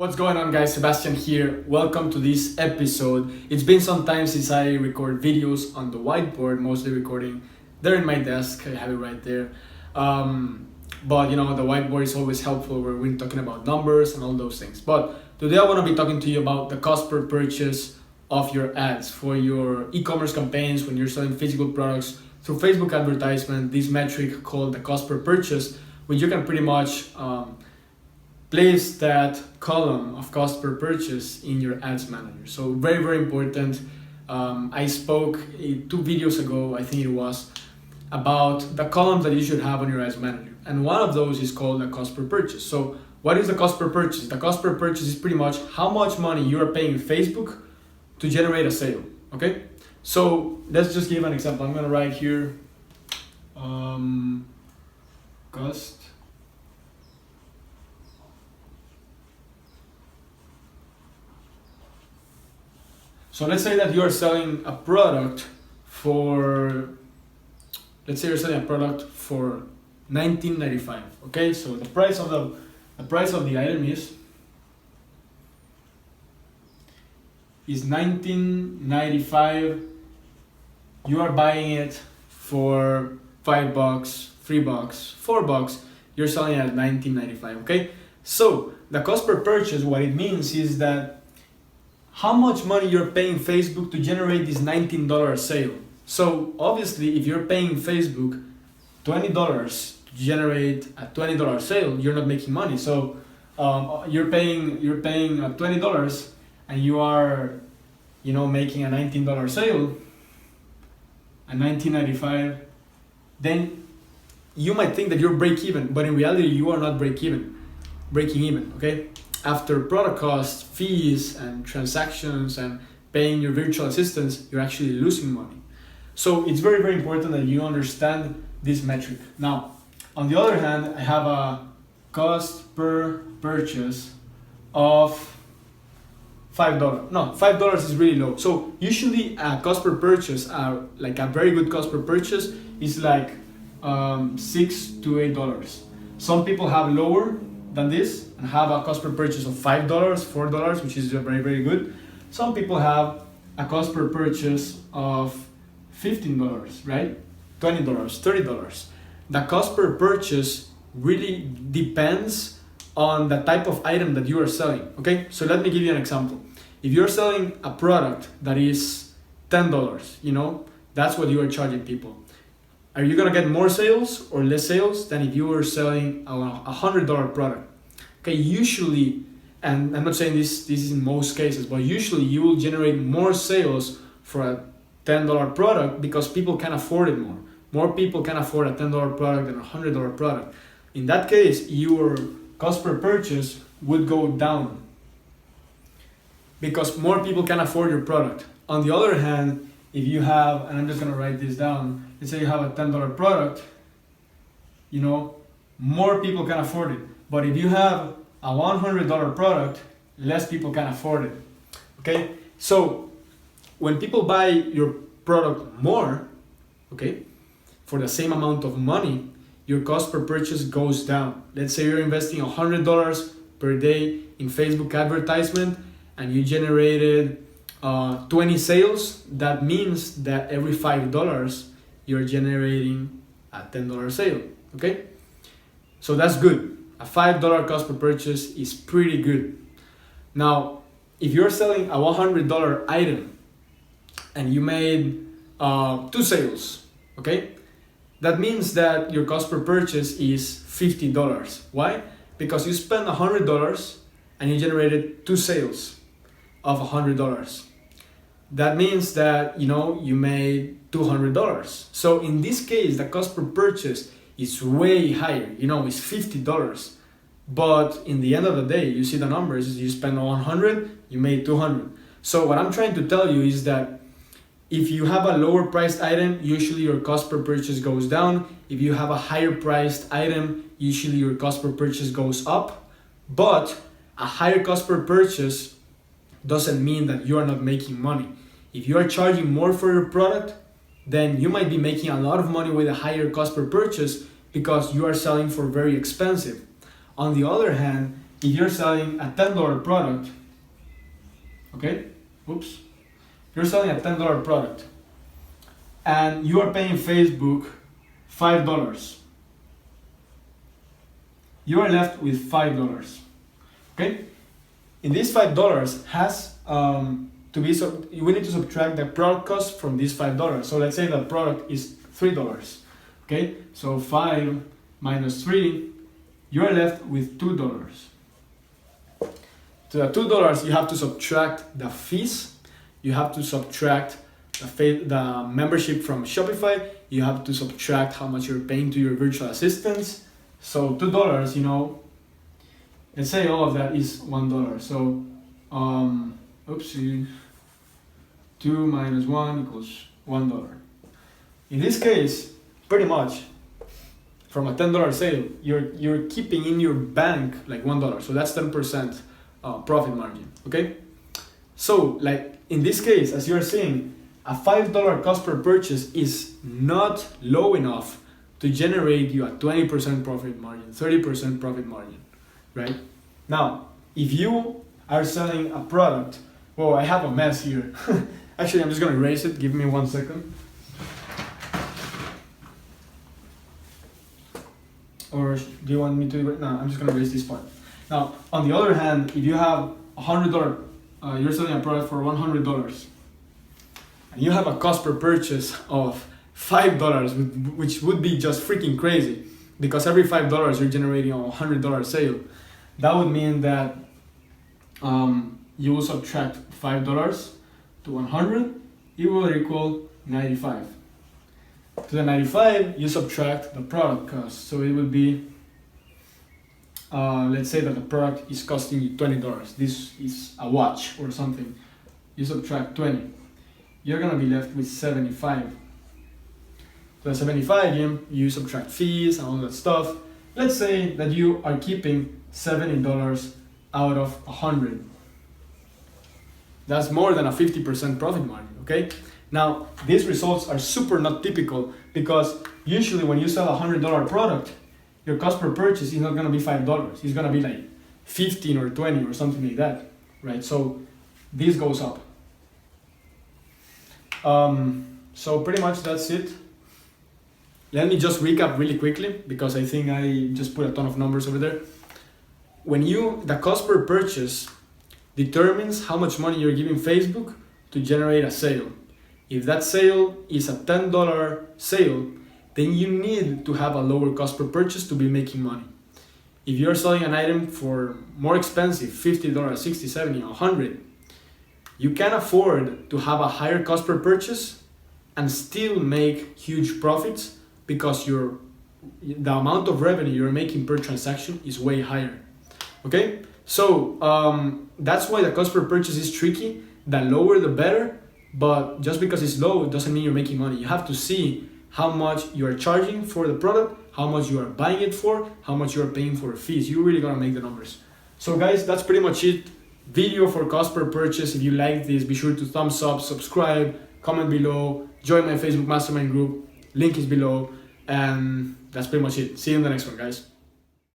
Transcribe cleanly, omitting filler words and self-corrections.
What's going on, guys? Sebastian here. Welcome to this episode. It's been some time since I record videos on the whiteboard, mostly recording there in my desk. I have it right there. But the whiteboard is always helpful when we're talking about numbers and all those things. But today I want to be talking to you about the cost per purchase of your ads for your e-commerce campaigns when you're selling physical products through Facebook advertisement. This metric called the cost per purchase, which you can pretty much place that column of cost per purchase in your ads manager. So very, very important. I spoke 2 videos ago, I think it was, about the columns that you should have on your ads manager. And one of those is called the cost per purchase. So what is the cost per purchase? The cost per purchase is pretty much how much money you are paying Facebook to generate a sale, okay? So let's just give an example. I'm gonna write here, cost. So let's say that you are selling a product for, let's say you're selling a product for $19.95. Okay, so the price of the item is $19.95. You are buying it for $5, $3, $4. You're selling it at $19.95. Okay, so the cost per purchase, what it means is that how much money you're paying Facebook to generate this $19 sale. So obviously, if you're paying Facebook $20 to generate a $20 sale, you're not making money. So you're paying $20 and you are making a $19 sale, a $19.95. Then you might think that you're break even, but in reality you are not breaking even. Okay. After product costs, fees, and transactions, and paying your virtual assistants, you're actually losing money. So it's very, very important that you understand this metric. Now, on the other hand, I have a cost per purchase of $5. No, $5 is really low. So usually a cost per purchase, like a very good cost per purchase, is like $6 to $8. Some people have lower than this and have a cost per purchase of $5, $4, which is very, very good. Some people have a cost per purchase of $15, right? $20, $30. The cost per purchase really depends on the type of item that you are selling. Okay, so let me give you an example. If you're selling a product that is $10, that's what you are charging people. Are you gonna get more sales or less sales than if you were selling a $100 product? Okay, usually, and I'm not saying this is in most cases, but usually you will generate more sales for a $10 product because people can afford it more. More people can afford a $10 product than a $100 product. In that case, your cost per purchase would go down because more people can afford your product. On the other hand, if you have, and I'm just gonna write this down, let's say you have a $10 product, more people can afford it. But if you have a $100 product, less people can afford it. Okay? So when people buy your product more, okay, for the same amount of money, your cost per purchase goes down. Let's say you're investing $100 per day in Facebook advertisement and you generated 20 sales. That means that every $5 you're generating a $10 sale. Okay, so that's good. A $5 cost per purchase is pretty good. Now, if you're selling a $100 item and you made 2 sales, okay, that means that your cost per purchase is $50. Why? Because you spent $100 and you generated 2 sales of $100. That means that you made $200. So in this case, the cost per purchase is way higher. It's $50. But in the end of the day, you see the numbers. You spend 100, you made 200. So what I'm trying to tell you is that if you have a lower priced item, usually your cost per purchase goes down. If you have a higher priced item, usually your cost per purchase goes up. But a higher cost per purchase doesn't mean that you are not making money. If you are charging more for your product, then you might be making a lot of money with a higher cost per purchase because you are selling for very expensive. On the other hand, if you're selling a $10 product, okay, oops, you're selling a $10 product and you are paying Facebook $5, you are left with $5, okay? In these $5 has to be, we need to subtract the product cost from these $5. So let's say the product is $3, okay? So 5 minus 3, you are left with $2. To the $2, you have to subtract the fees, you have to subtract the membership from Shopify, you have to subtract how much you're paying to your virtual assistants. So $2, you know, let's say all of that is $1. So, oopsie, 2 minus 1 equals $1. In this case, pretty much, from a $10 sale, you're keeping in your bank like $1. So that's 10% profit margin, okay? So, like in this case, as you're seeing, a $5 cost per purchase is not low enough to generate you a 20% profit margin, 30% profit margin, right? Now, if you are selling a product, well, I have a mess here. Actually, I'm just gonna erase it. Give me 1 second. Or do you want me to? No, I'm just gonna erase this part. Now, on the other hand, if you have $100, you're selling a product for $100, and you have a cost per purchase of $5, which would be just freaking crazy, because every $5 you're generating a $100 sale. That would mean that you will subtract $5 to 100, it will equal 95. To the 95, you subtract the product cost. So it will be, let's say that the product is costing you $20. This is a watch or something. You subtract 20. You're gonna be left with 75. To the 75, you subtract fees and all that stuff. Let's say that you are keeping $70 out of 100. That's more than a 50% profit margin, okay? Now, these results are super not typical, because usually when you sell a $100 product, your cost per purchase is not gonna be $5. It's gonna be like 15 or 20 or something like that, right? So this goes up. So pretty much that's it. Let me just recap really quickly, because I think I just put a ton of numbers over there. When the cost per purchase determines how much money you're giving Facebook to generate a sale. If that sale is a $10 sale, then you need to have a lower cost per purchase to be making money. If you're selling an item for more expensive, $50, $60, $70, $100, you can afford to have a higher cost per purchase and still make huge profits, because the amount of revenue you're making per transaction is way higher. Okay, so that's why the cost per purchase is tricky. The lower the better, but just because it's low doesn't mean you're making money. You have to see how much you are charging for the product, how much you are buying it for, how much you are paying for fees. You really gotta make the numbers. So guys, that's pretty much it. Video for cost per purchase. If you like this, be sure to thumbs up, subscribe, comment below, join my Facebook mastermind group, link is below, and that's pretty much it. See you in the next one, guys.